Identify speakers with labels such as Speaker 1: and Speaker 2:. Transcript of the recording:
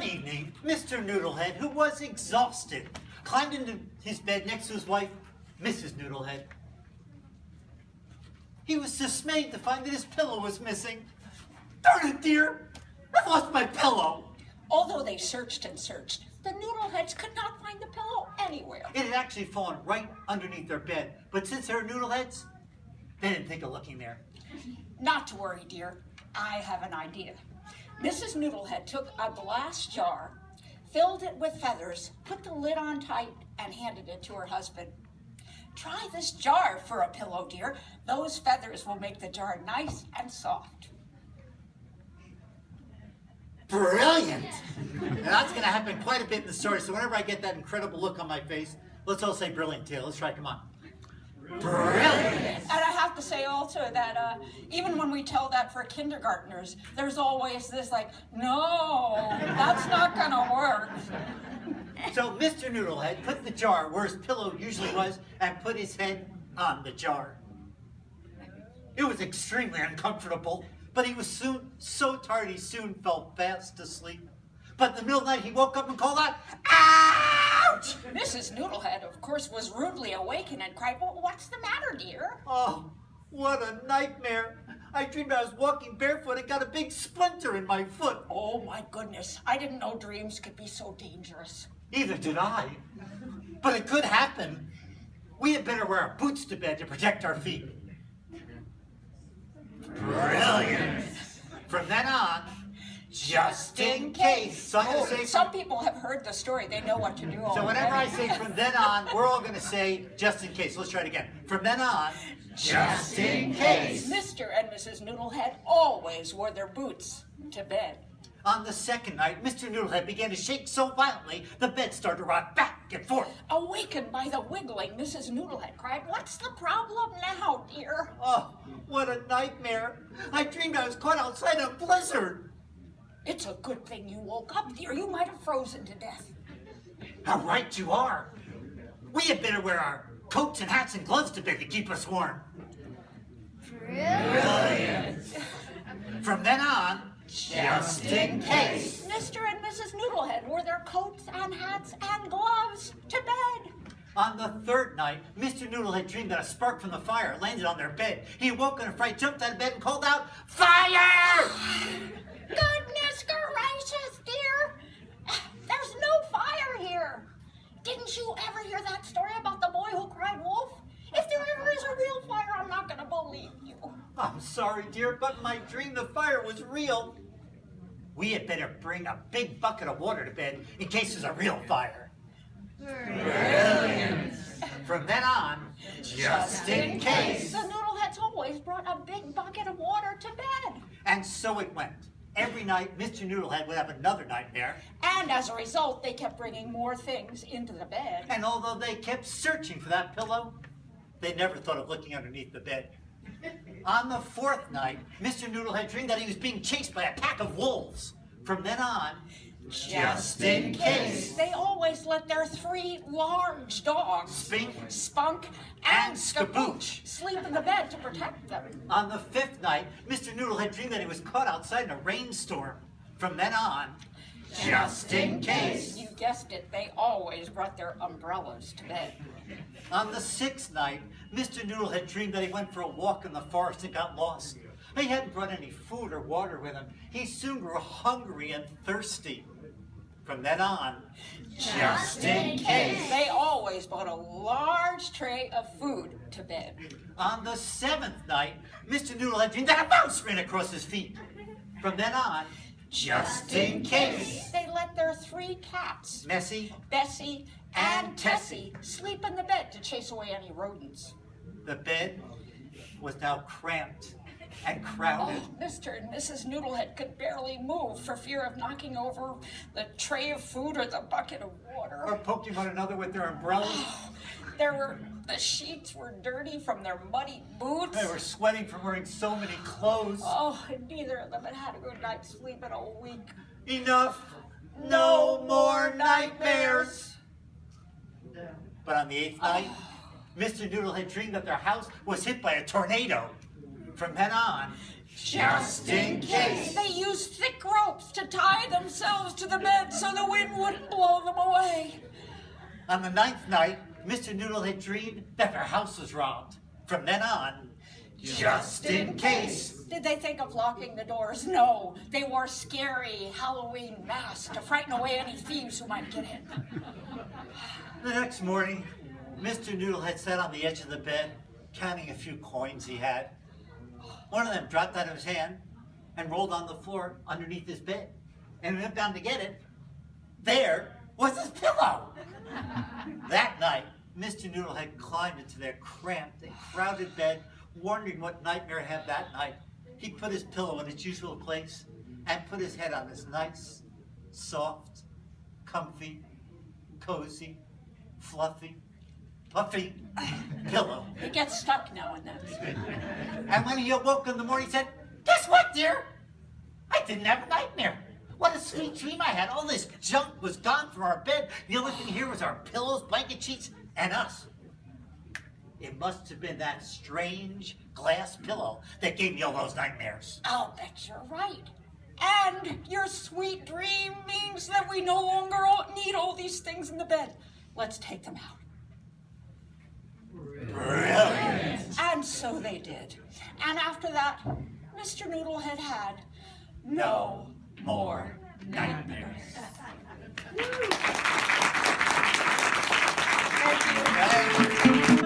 Speaker 1: One evening, Mr. Noodlehead, who was exhausted, climbed into his bed next to his wife, Mrs. Noodlehead. He was dismayed to find that his pillow was missing. Darn it, dear! I've lost my pillow!
Speaker 2: Although they searched and searched, the Noodleheads could not find the pillow anywhere.
Speaker 1: It had actually fallen right underneath their bed, but since they're Noodleheads, they didn't think of looking there.
Speaker 2: Not to worry, dear. I have an idea. Mrs. Noodlehead took a glass jar, filled it with feathers, put the lid on tight, and handed it to her husband. Try this jar for a pillow, dear. Those feathers will make the jar nice and soft.
Speaker 1: Brilliant! Now that's going to happen quite a bit in the story, so whenever I get that incredible look on my face, let's all say brilliant too. Let's try, come on. Brilliant!
Speaker 2: And I have to say also that even when we tell that for kindergartners, there's always this like, no, that's not going to work.
Speaker 1: So Mr. Noodlehead put the jar where his pillow usually was and put his head on the jar. It was extremely uncomfortable, but he was so tired he soon fell fast asleep. But in the middle of the night he woke up and called out, "Ouch!"
Speaker 2: Mrs. Noodlehead, of course, was rudely awakened and cried, well, what's the matter, dear?
Speaker 1: Oh, what a nightmare. I dreamed I was walking barefoot and got a big splinter in my foot.
Speaker 2: Oh, my goodness. I didn't know dreams could be so dangerous.
Speaker 1: Neither did I. But it could happen. We had better wear our boots to bed to protect our feet. Brilliant. From then on, just in case. So I'm going to say
Speaker 2: some people have heard the story. They know what to do already.
Speaker 1: So whenever I say from then on, we're all going to say just in case. Let's try it again. From then on, just in case.
Speaker 2: Mr. and Mrs. Noodlehead always wore their boots to bed.
Speaker 1: On the second night, Mr. Noodlehead began to shake so violently, the bed started to rock back and forth.
Speaker 2: Awakened by the wiggling, Mrs. Noodlehead cried, what's the problem now, dear?
Speaker 1: Oh, what a nightmare. I dreamed I was caught outside a blizzard.
Speaker 2: It's a good thing you woke up, dear. You might have frozen to death.
Speaker 1: How right you are. We had better wear our coats and hats and gloves to bed to keep us warm. Brilliant. From then on, just in case.
Speaker 2: Mr. and Mrs. Noodlehead wore their coats and hats and gloves to bed.
Speaker 1: On the third night, Mr. Noodlehead dreamed that a spark from the fire landed on their bed. He awoke in a fright, jumped out of bed, and called out, "Fire!"
Speaker 2: Goodness gracious, dear! There's no fire here. Didn't you ever hear that story about the boy who cried wolf? If there ever is a real fire, I'm not going to believe you.
Speaker 1: I'm sorry, dear, but in my dream the fire was real. We had better bring a big bucket of water to bed in case there's a real fire. Brilliant. From then on, just in case.
Speaker 2: The Noodleheads always brought a big bucket of water to bed.
Speaker 1: And so it went. Every night, Mr. Noodlehead would have another nightmare.
Speaker 2: And as a result, they kept bringing more things into the bed.
Speaker 1: And although they kept searching for that pillow, they never thought of looking underneath the bed. On the fourth night, Mr. Noodlehead dreamed that he was being chased by a pack of wolves. From then on, just in case.
Speaker 2: They always let their three large dogs, Spunk and Skabooch, sleep in the bed to protect them.
Speaker 1: On the fifth night, Mr. Noodlehead dreamed that he was caught outside in a rainstorm. From then on, just in case.
Speaker 2: You guessed it, they always brought their umbrellas to bed.
Speaker 1: On the sixth night, Mr. Noodlehead dreamed that he went for a walk in the forest and got lost. He hadn't brought any food or water with him. He soon grew hungry and thirsty. From then on, just in case.
Speaker 2: They always brought a large tray of food to bed.
Speaker 1: On the seventh night, Mr. Noodlehead dreamed that a mouse ran across his feet. From then on, just in case.
Speaker 2: They let their three cats,
Speaker 1: Messie,
Speaker 2: Bessie, and Tessie, sleep in the bed to chase away any rodents.
Speaker 1: The bed was now cramped and crowded.
Speaker 2: Oh, Mr. and Mrs. Noodlehead could barely move for fear of knocking over the tray of food or the bucket of water.
Speaker 1: Or poking one another with their umbrellas.
Speaker 2: The sheets were dirty from their muddy boots.
Speaker 1: They were sweating from wearing so many clothes.
Speaker 2: Oh, and neither of them had had a good night's sleep in a week.
Speaker 1: Enough. No more nightmares. But on the eighth night, Mr. Noodlehead dreamed that their house was hit by a tornado. From then on, just in case.
Speaker 2: They used thick ropes to tie tie themselves to the bed so the wind wouldn't blow them away.
Speaker 1: On the 9th night, Mr. Noodlehead dreamed that their house was robbed. From then on, just in case.
Speaker 2: Did they think of locking the doors? No. They wore scary Halloween masks to frighten away any thieves who might get in.
Speaker 1: The next morning, Mr. Noodlehead sat on the edge of the bed, counting a few coins he had. One of them dropped out of his hand and rolled on the floor underneath his bed. And he went down to get it. There was his pillow. That night, Mr. Noodlehead climbed into their cramped and crowded bed, wondering what nightmare had that night. He put his pillow in its usual place and put his head on his nice, soft, comfy, cozy, fluffy, puffy pillow.
Speaker 2: It gets stuck now and then.
Speaker 1: And when he awoke in the morning, he said, "Guess what, dear? I didn't have a nightmare. What a sweet dream I had. All this junk was gone from our bed. The only thing here was our pillows, blanket sheets, and us. It must have been that strange glass pillow that gave me all those nightmares."
Speaker 2: I'll bet you're right. And your sweet dream means that we no longer need all these things in the bed. Let's take them out.
Speaker 1: Brilliant.
Speaker 2: And so they did. And after that, Mr. Noodlehead had
Speaker 1: No more nightmares.
Speaker 2: Thank you.